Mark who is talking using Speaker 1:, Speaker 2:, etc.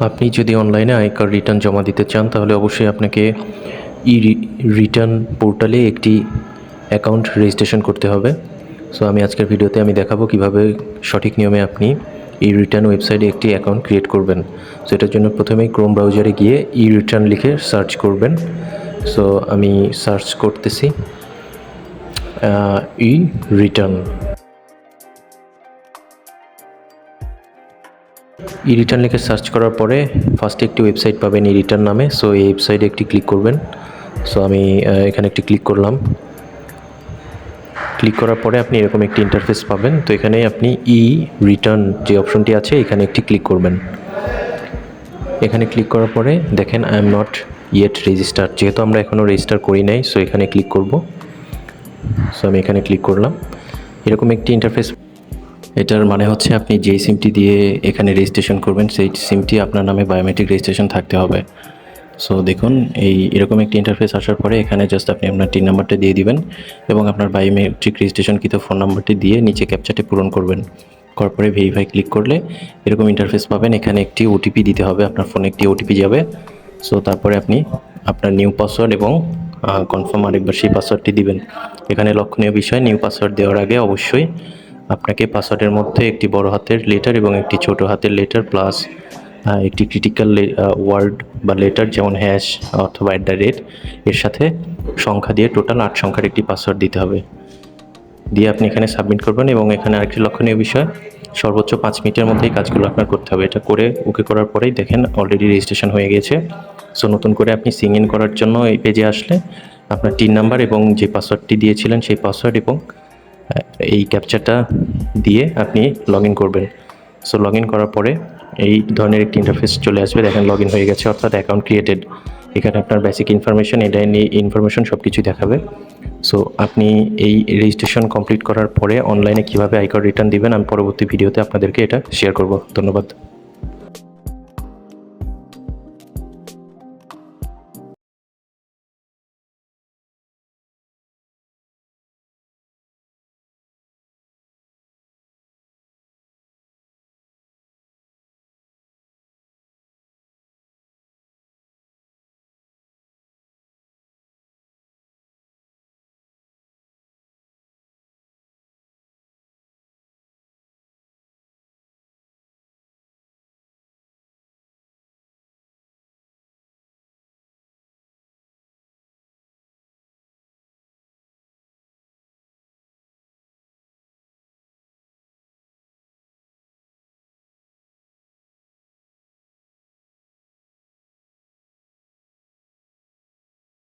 Speaker 1: আপনি যদি অনলাইনে আয়কর রিটার্ন জমা দিতে চান তাহলে অবশ্যই আপনাকে রিটার্ন পোর্টালে একটি অ্যাকাউন্ট রেজিস্ট্রেশন করতে হবে। সো আমি আজকের ভিডিওতে দেখাবো কিভাবে সঠিক নিয়মে আপনি রিটার্ন ওয়েবসাইটে একটি অ্যাকাউন্ট ক্রিয়েট করবেন। সো এটার জন্য প্রথমেই ক্রোম ব্রাউজারে গিয়ে রিটার্ন লিখে সার্চ করবেন। সো আমি সার্চ করতেছি রিটার্ন। রিটার্ন লিখে সার্চ করার পরে ফার্স্টে একটি ওয়েবসাইট পাবেন রিটার্ন নামে। সো এই ওয়েবসাইটে একটি ক্লিক করবেন। সো আমি এখানে একটি ক্লিক করলাম। ক্লিক করার পরে আপনি এরকম একটি ইন্টারফেস পাবেন। তো এখানে আপনি রিটার্ন যে অপশনটি আছে এখানে একটি ক্লিক করবেন। এখানে ক্লিক করার পরে দেখেন I am not yet register, যেহেতু আমরা এখনও রেজিস্টার করি নাই। সো এখানে ক্লিক করব। সো আমি এখানে ক্লিক করলাম। এরকম একটি ইন্টারফেস। এটার মানে হচ্ছে আপনি যেই সিমটি দিয়ে এখানে রেজিস্ট্রেশন করবেন সেই সিমটি আপনার নামে বায়োমেট্রিক রেজিস্ট্রেশন থাকতে হবে। সো দেখুন এরকম একটি ইন্টারফেস আসার পরে এখানে জাস্ট আপনি আপনার টিন নাম্বারটা দিয়ে দিবেন এবং আপনার বায়োমেট্রিক রেজিস্ট্রেশনকৃত ফোন নাম্বারটি দিয়ে নিচে ক্যাপচাটি পূরণ করবেন। করার পরে ভেরিফাই ক্লিক করলে এরকম ইন্টারফেস পাবেন। এখানে একটি ওটিপি দিতে হবে, আপনার ফোনে একটি ওটিপি যাবে। সো তারপরে আপনি আপনার নিউ পাসওয়ার্ড এবং কনফার্ম আরেকবার সেই পাসওয়ার্ডটি দিবেন। এখানে লক্ষণীয় বিষয়, নিউ পাসওয়ার্ড দেওয়ার আগে অবশ্যই আপনাকে পাসওয়ার্ডের মধ্যে একটি বড় হাতের লেটার এবং একটি ছোট হাতের লেটার প্লাস একটি ক্রিটিক্যাল ওয়ার্ড বা লেটার যেমন হ্যাশ অথবা @ এর সাথে সংখ্যা দিয়ে টোটাল 8 সংখ্যার একটি পাসওয়ার্ড দিতে হবে। দিয়ে আপনি এখানে সাবমিট করবেন এবং এখানে আরেকটি লক্ষণীয় বিষয়, সর্বোচ্চ 5 মিনিটের মধ্যেই কাজগুলো আপনার করতে হবে। এটা করে ওকে করার পরেই দেখেন অলরেডি রেজিস্ট্রেশন হয়ে গেছে। সো নতুন করে আপনি সিং ইন করার জন্য এই পেজে আসলে আপনার টিন নাম্বার এবং যে পাসওয়ার্ডটি দিয়েছিলেন সেই পাসওয়ার্ড এবং এই ক্যাপচাটা দিয়ে আপনি লগ ইন করবেন। সো লগ ইন করার পরে এই ধরনের একটি ইন্টারফেস চলে আসবে। দেখেন লগ ইন হয়ে গেছে, অর্থাৎ অ্যাকাউন্ট ক্রিয়েটেড। এখানে আপনার বেসিক ইনফরমেশন, ইনফরমেশন সব কিছুই দেখাবে। সো আপনি এই রেজিস্ট্রেশন কমপ্লিট করার পরে অনলাইনে কীভাবে আয়কর রিটার্ন দিবেন আমি পরবর্তী ভিডিওতে আপনাদেরকে এটা শেয়ার করব। ধন্যবাদ।